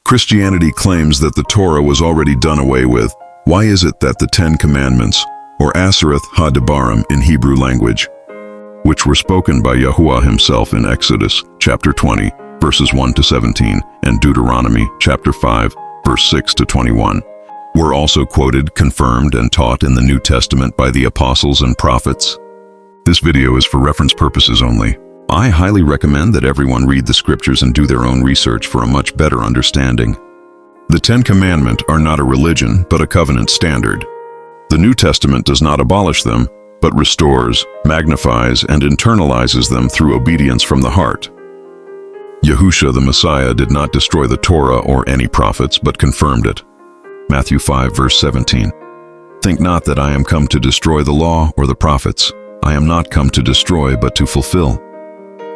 Christianity claims that the Torah was already done away with. Why is it that the 10 Commandments, or Aserath ha-Debarim in Hebrew language, which were spoken by Yahuwah himself in Exodus chapter 20, verses 1 to 17, and Deuteronomy chapter 5, verse 6 to 21, were also quoted, confirmed, and taught in the New Testament by the apostles and prophets? This video is for reference purposes only. I highly recommend that everyone read the scriptures and do their own research for a much better understanding. The 10 Commandments are not a religion, but a covenant standard. The New Testament does not abolish them, but restores, magnifies, and internalizes them through obedience from the heart. Yahusha the Messiah did not destroy the Torah or any prophets, but confirmed it. Matthew 5, verse 17. Think not that I am come to destroy the law or the prophets. I am not come to destroy, but to fulfill.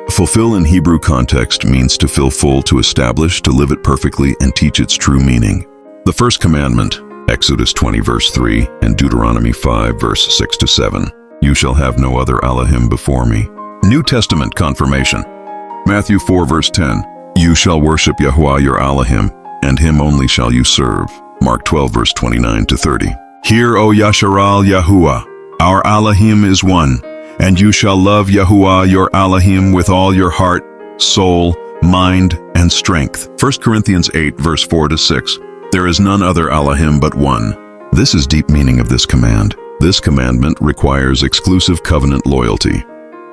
Fulfill in Hebrew context means to fill full, to establish, to live it perfectly, and teach its true meaning. The first commandment, Exodus 20, verse 3, and Deuteronomy 5, verse 6 to 7. You shall have no other Elohim before me. New Testament confirmation. Matthew 4, verse 10. You shall worship Yahuwah your Elohim, and him only shall you serve. Mark 12, verse 29 to 30. Hear, O Yasharal Yahuwah, our Elohim is one, and you shall love Yahuwah your Elohim with all your heart, soul, mind, and strength. 1 Corinthians 8, verse 4 to 6. There is none other Elohim but one. This is deep meaning of this command. This commandment requires exclusive covenant loyalty.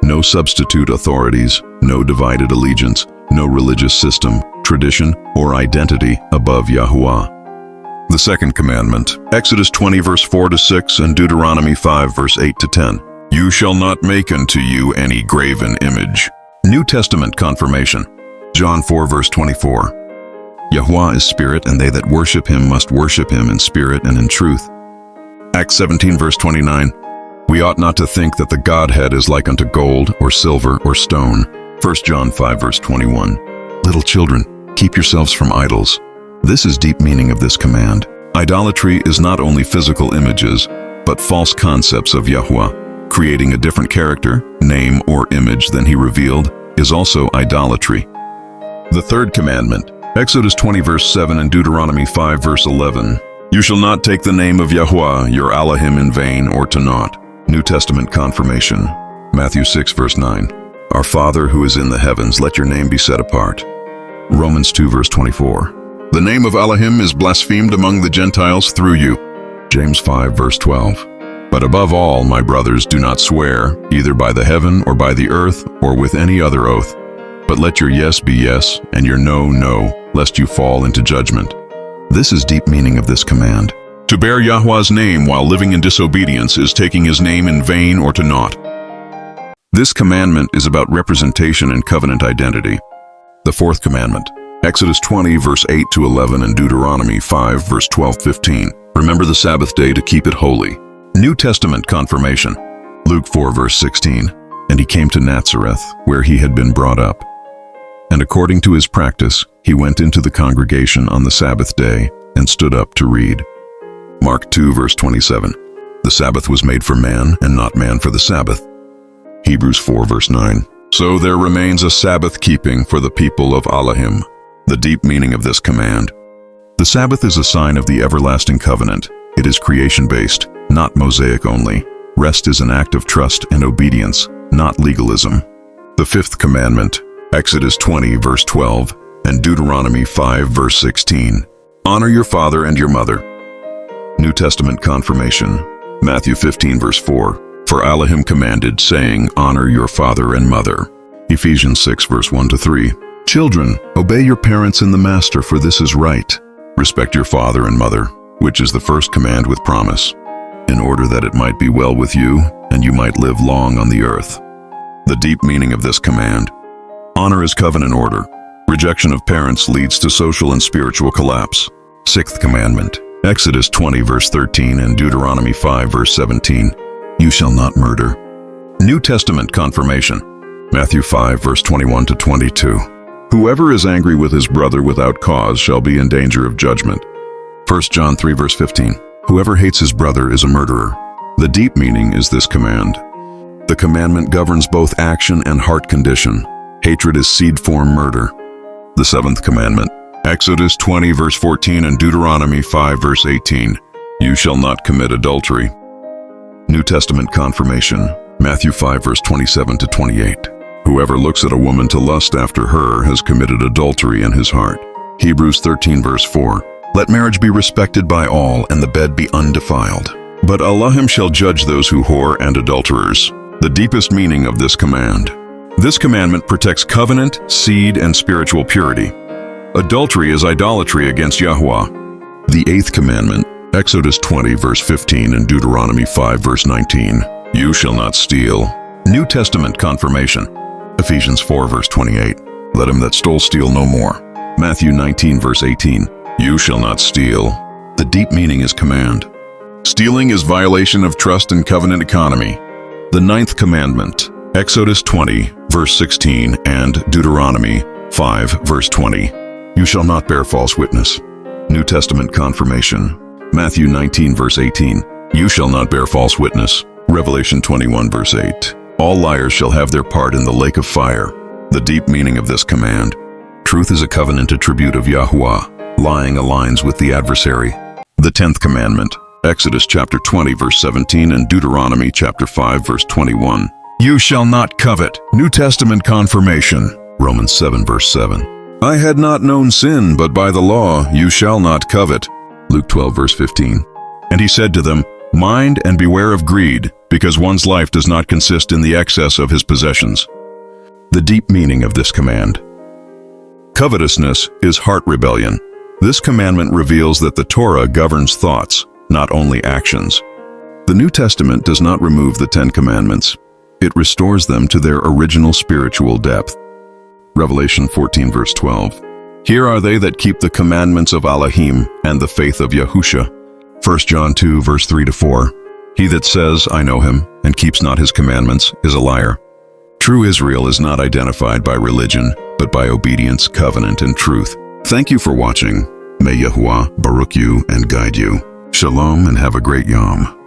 No substitute authorities, no divided allegiance, no religious system, tradition, or identity above Yahuwah. The second commandment, Exodus 20, verse 4 to 6, and Deuteronomy 5, verse 8 to 10. You shall not make unto you any graven image. New Testament confirmation. John 4, verse 24. Yahuwah is spirit, and they that worship him must worship him in spirit and in truth. Acts 17, verse 29. We ought not to think that the Godhead is like unto gold, or silver, or stone. 1 John 5, verse 21. Little children, keep yourselves from idols. This is deep meaning of this command. Idolatry is not only physical images, but false concepts of Yahuwah. Creating a different character, name, or image than he revealed is also idolatry. The third commandment, Exodus 20, verse 7, and Deuteronomy 5, verse 11. You shall not take the name of Yahuwah, your Elohim, in vain or to naught. New Testament confirmation. Matthew 6, verse 9. Our Father who is in the heavens, let your name be set apart. Romans 2, verse 24. The name of Elohim is blasphemed among the Gentiles through you. James 5, verse 12. But above all, my brothers, do not swear, either by the heaven or by the earth or with any other oath. But let your yes be yes, and your no, no, lest you fall into judgment. This is deep meaning of this command. To bear Yahuwah's name while living in disobedience is taking his name in vain or to naught. This commandment is about representation and covenant identity. The fourth commandment, Exodus 20, verse 8 to 11, and Deuteronomy 5, verse 12-15. Remember the Sabbath day to keep it holy. New Testament confirmation. Luke 4, verse 16. And he came to Nazareth, where he had been brought up. And according to his practice, he went into the congregation on the Sabbath day and stood up to read. Mark 2, verse 27. The Sabbath was made for man, and not man for the Sabbath. Hebrews 4, verse 9. So there remains a Sabbath keeping for the people of Elohim. The deep meaning of this command. The Sabbath is a sign of the everlasting covenant. It is creation-based, not Mosaic only. Rest is an act of trust and obedience, not legalism. The fifth commandment, Exodus 20, verse 12, and Deuteronomy 5, verse 16. Honor your father and your mother. New Testament confirmation. Matthew 15, verse 4. For Elohim commanded, saying, Honor your father and mother. Ephesians 6, verse 1-3. Children, obey your parents in the master, for this is right. Respect your father and mother, which is the first command with promise, in order that it might be well with you, and you might live long on the earth. The deep meaning of this command. Honor is covenant order. Rejection of parents leads to social and spiritual collapse. Sixth commandment, Exodus 20, verse 13, and Deuteronomy 5, verse 17. You shall not murder. New Testament confirmation. Matthew 5, verse 21-22. Whoever is angry with his brother without cause shall be in danger of judgment. 1 John 3, verse 15. Whoever hates his brother is a murderer. The deep meaning is this command. The commandment governs both action and heart condition. Hatred is seed-form murder. The seventh commandment, Exodus 20 verse 14 and Deuteronomy 5 verse 18. You shall not commit adultery. New Testament confirmation, Matthew 5 verse 27 to 28. Whoever looks at a woman to lust after her has committed adultery in his heart. Hebrews 13 verse 4. Let marriage be respected by all and the bed be undefiled. But Allah shall judge those who whore and adulterers. The deepest meaning of this command. This commandment protects covenant, seed, and spiritual purity. Adultery is idolatry against Yahweh. The eighth commandment, Exodus 20 verse 15 and Deuteronomy 5 verse 19. You shall not steal. New Testament confirmation, Ephesians 4 verse 28. Let him that stole steal no more. Matthew 19 verse 18. You shall not steal. The deep meaning is command. Stealing is violation of trust and covenant economy. The ninth commandment, Exodus 20 verse 16 and Deuteronomy 5 verse 20. You shall not bear false witness. New Testament confirmation, Matthew 19 verse 18. You shall not bear false witness. Revelation 21 verse 8. All liars shall have their part in the lake of fire. The deep meaning of this command. Truth is a covenant attribute of Yahuwah. Lying aligns with the adversary. The 10th commandment, Exodus chapter 20 verse 17 and Deuteronomy chapter 5 verse 21. You shall not covet. New Testament confirmation, Romans 7 verse 7. I had not known sin, but by the law you shall not covet. Luke 12 verse 15. And he said to them, mind and beware of greed, because one's life does not consist in the excess of his possessions. The deep meaning of this command. Covetousness is heart rebellion. This commandment reveals that the Torah governs thoughts, not only actions. The New Testament does not remove the 10 commandments. It restores them to their original spiritual depth. Revelation 14 verse 12. Here are they that keep the commandments of Elohim and the faith of Yahusha. 1 John 2 verse 3 to 4. He that says, I know him, and keeps not his commandments, is a liar. True Israel is not identified by religion, but by obedience, covenant, and truth. Thank you for watching. May Yahuwah baruch you and guide you. Shalom and have a great Yom.